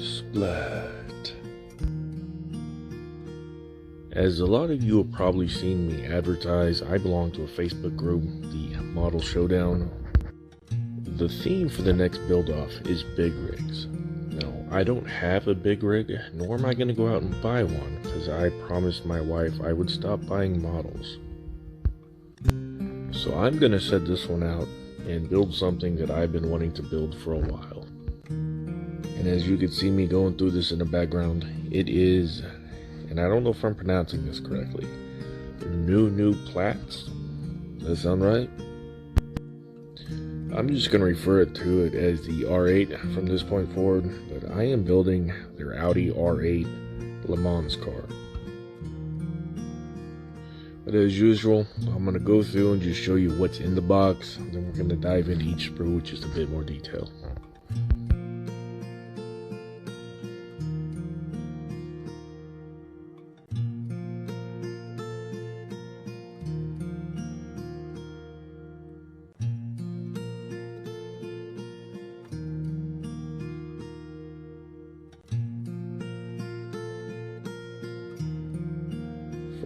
Splat. As a lot of you have probably seen me advertise, I belong to a Facebook group, the Model Showdown. The theme for the next build-off is big rigs. Now, I don't have a big rig, nor am I going to go out and buy one, because I promised my wife I would stop buying models. So I'm going to set this one out and build something that I've been wanting to build for a while. And as you can see me going through this in the background, it is, and I don't know if I'm pronouncing this correctly, Nunu Platz. Does that sound right? I'm just going to refer to it as the R8 from this point forward, but I am building their Audi R8 Le Mans car. But as usual, I'm going to go through and just show you what's in the box, and then we're going to dive into each sprue with just a bit more detail.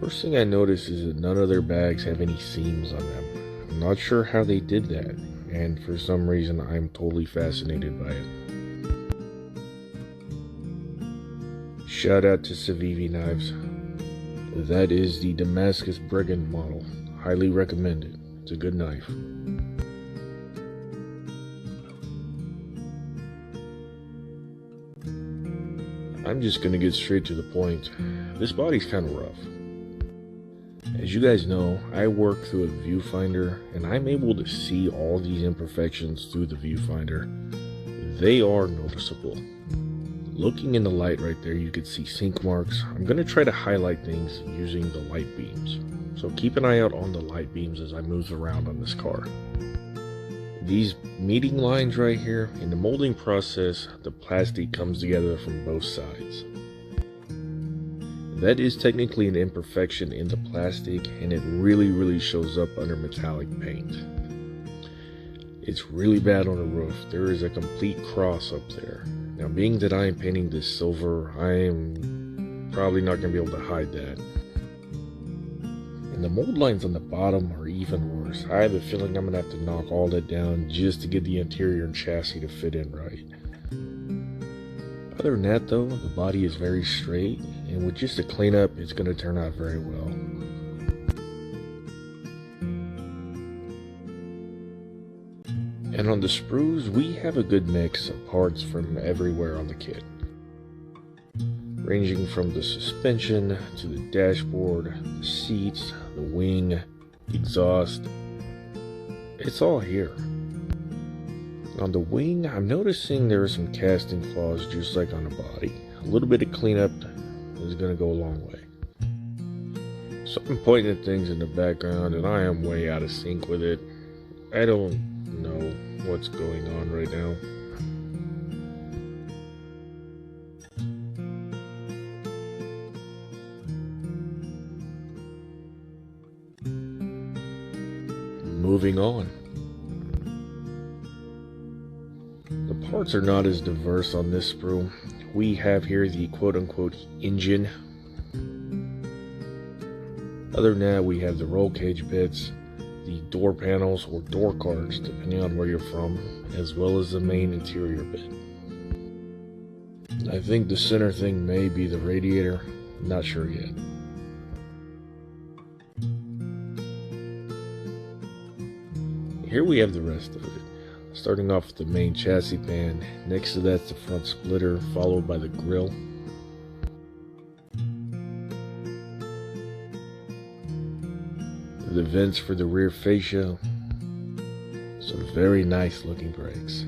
First thing I noticed is that none of their bags have any seams on them. I'm not sure how they did that, and for some reason I'm totally fascinated by it. Shout out to Civivi knives. That is the Damascus Brigand model. Highly recommended. It's a good knife. I'm just gonna get straight to the point. This body's kind of rough. As you guys know, I work through a viewfinder, and I'm able to see all these imperfections through the viewfinder. They are noticeable. Looking in the light right there, you can see sink marks. I'm going to try to highlight things using the light beams. So keep an eye out on the light beams as I move around on this car. These meeting lines right here, in the molding process, the plastic comes together from both sides. That is technically an imperfection in the plastic, and it really shows up under metallic paint. It's really bad on the roof. There is a complete cross up there. Now, being that I am painting this silver, I am probably not going to be able to hide that. And the mold lines on the bottom are even worse. I have a feeling I'm going to have to knock all that down just to get the interior and chassis to fit in right. Other than that though, the body is very straight, and with just a cleanup, it's going to turn out very well. And on the sprues, we have a good mix of parts from everywhere on the kit. Ranging from the suspension to the dashboard, the seats, the wing, exhaust. It's all here. On the wing, I'm noticing there are some casting flaws just like on the body. A little bit of cleanup is going to go a long way. So I'm pointing at things in the background and I am way out of sync with it. I don't know what's going on right now. Moving on. The parts are not as diverse on this sprue. We have here the quote-unquote engine. Other than that, we have the roll cage bits, the door panels or door cards, depending on where you're from, as well as the main interior bit. I think the center thing may be the radiator. I'm not sure yet. Here we have the rest of it. Starting off with the main chassis pan, next to that's the front splitter, followed by the grille. The vents for the rear fascia. Some very nice looking brakes.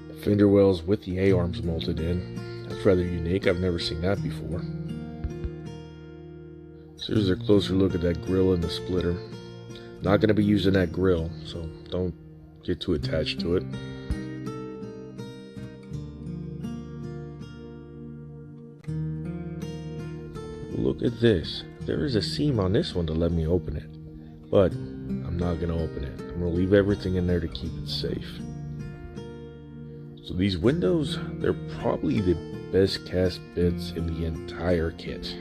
The fender wells with the A-arms molded in. That's rather unique, I've never seen that before. So here's a closer look at that grille and the splitter. Not going to be using that grille, so don't get too attached to it. Look at this. There is a seam on this one to let me open it, but I'm not going to open it. I'm going to leave everything in there to keep it safe. So these windows, they're probably the best cast bits in the entire kit.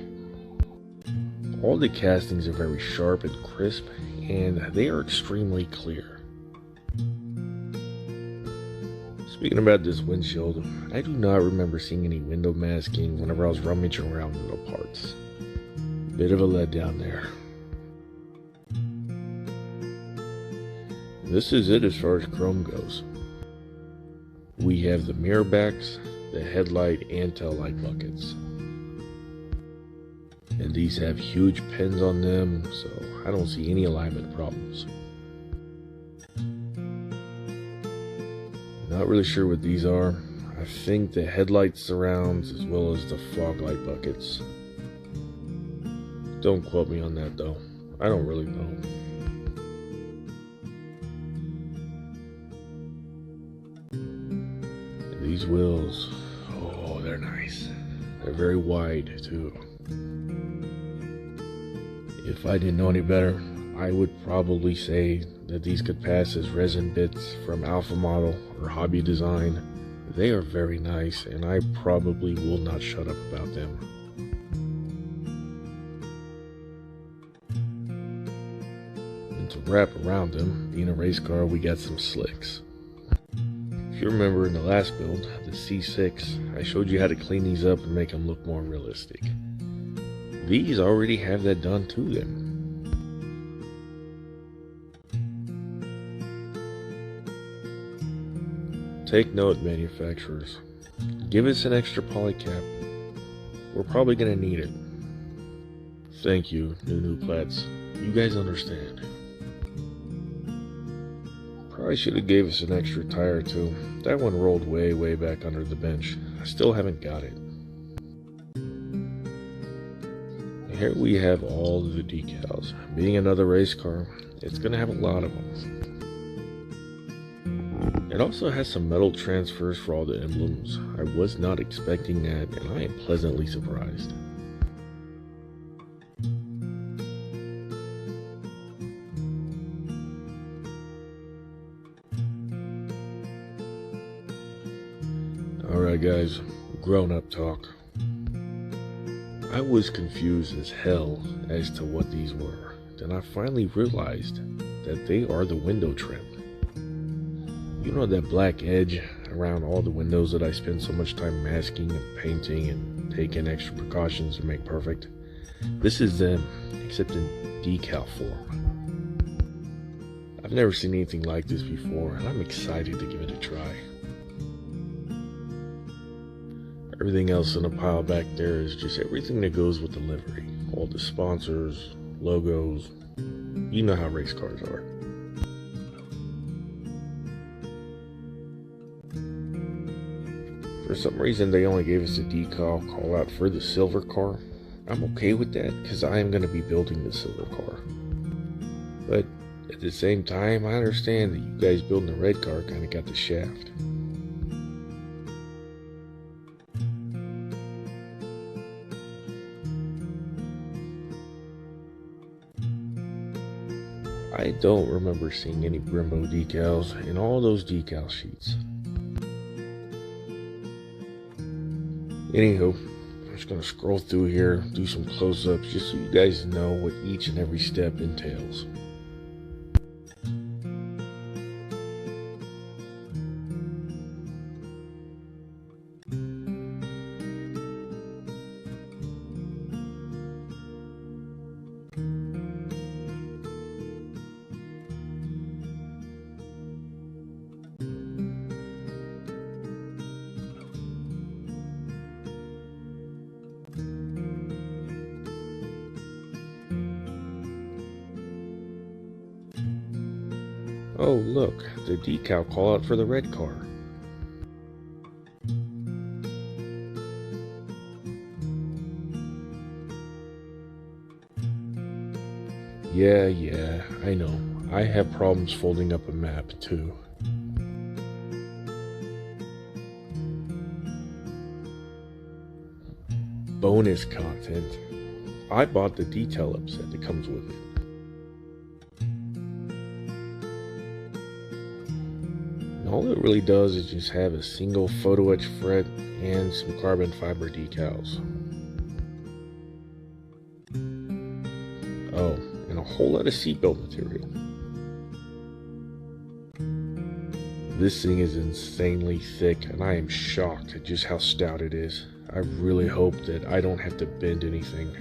All the castings are very sharp and crisp, and they are extremely clear. Speaking about this windshield, I do not remember seeing any window masking whenever I was rummaging around in the parts. Bit of a letdown there. This is it as far as chrome goes. We have the mirror backs, the headlight and tail light buckets. And these have huge pins on them, so I don't see any alignment problems. Not really sure what these are. I think the headlight surrounds as well as the fog light buckets. Don't quote me on that though. I don't really know. And these wheels, oh, they're nice. They're very wide too. If I didn't know any better, I would probably say that these could pass as resin bits from Alpha Model or Hobby Design. They are very nice, and I probably will not shut up about them. And to wrap around them, being a race car, we got some slicks. If you remember in the last build, the C6, I showed you how to clean these up and make them look more realistic. These already have that done to them. Take note, manufacturers. Give us an extra poly cap. We're probably gonna need it. Thank you, Nunu Platz. You guys understand. Probably should have gave us an extra tire too. That one rolled way back under the bench. I still haven't got it. Here we have all of the decals. Being another race car, it's going to have a lot of them. It also has some metal transfers for all the emblems. I was not expecting that, and I am pleasantly surprised. Alright guys, grown-up talk. I was confused as hell as to what these were. Then I finally realized that they are the window trim. You know that black edge around all the windows that I spend so much time masking and painting and taking extra precautions to make perfect? This is them, except in decal form. I've never seen anything like this before, and I'm excited to give it a try. Everything else in a pile back there is just everything that goes with the livery. All the sponsors, logos, you know how race cars are. For some reason they only gave us a decal call out for the silver car. I'm okay with that because I am going to be building the silver car. But at the same time, I understand that you guys building the red car kind of got the shaft. I don't remember seeing any Brembo decals in all those decal sheets. Anywho, I'm just going to scroll through here, do some close-ups, just so you guys know what each and every step entails. Oh look, the decal call out for the red car. Yeah, I know. I have problems folding up a map too. Bonus content. I bought the detail up set that comes with it. And all all it really does is just have a single photo etch fret and some carbon fiber decals. Oh, and a whole lot of seatbelt material. This thing is insanely thick, and I am shocked at just how stout it is. I really hope that I don't have to bend anything.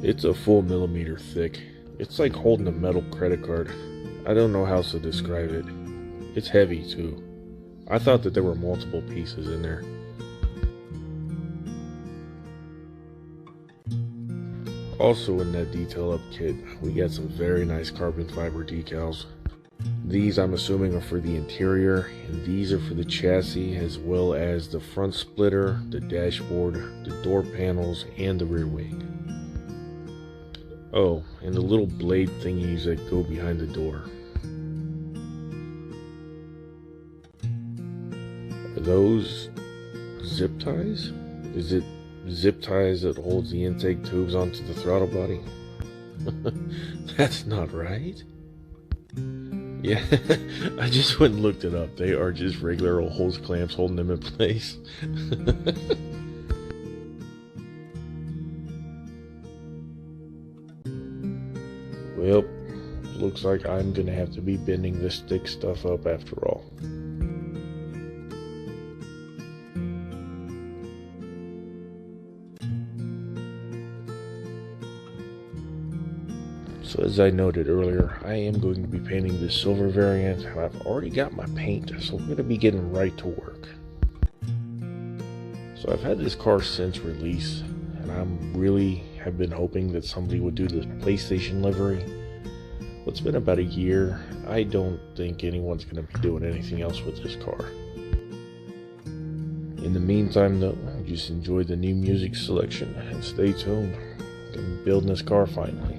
It's a full millimeter thick. It's like holding a metal credit card. I don't know how else to describe it. It's heavy too. I thought that there were multiple pieces in there. Also in that detail up kit, we got some very nice carbon fiber decals. These I'm assuming are for the interior, and these are for the chassis as well as the front splitter, the dashboard, the door panels, and the rear wing. Oh, and the little blade thingies that go behind the door. Are those zip ties? Is it zip ties that holds the intake tubes onto the throttle body? That's not right. Yeah, I just went and looked it up. They are just regular old hose clamps holding them in place. Well, looks like I'm gonna have to be bending this thick stuff up after all. So as I noted earlier, I am going to be painting this silver variant, and I've already got my paint, so we're going to be getting right to work. So I've had this car since release, and have been hoping that somebody would do the PlayStation livery. Well, it's been about a year. I don't think anyone's going to be doing anything else with this car. In the meantime though, just enjoy the new music selection and stay tuned. I'm building this car finally.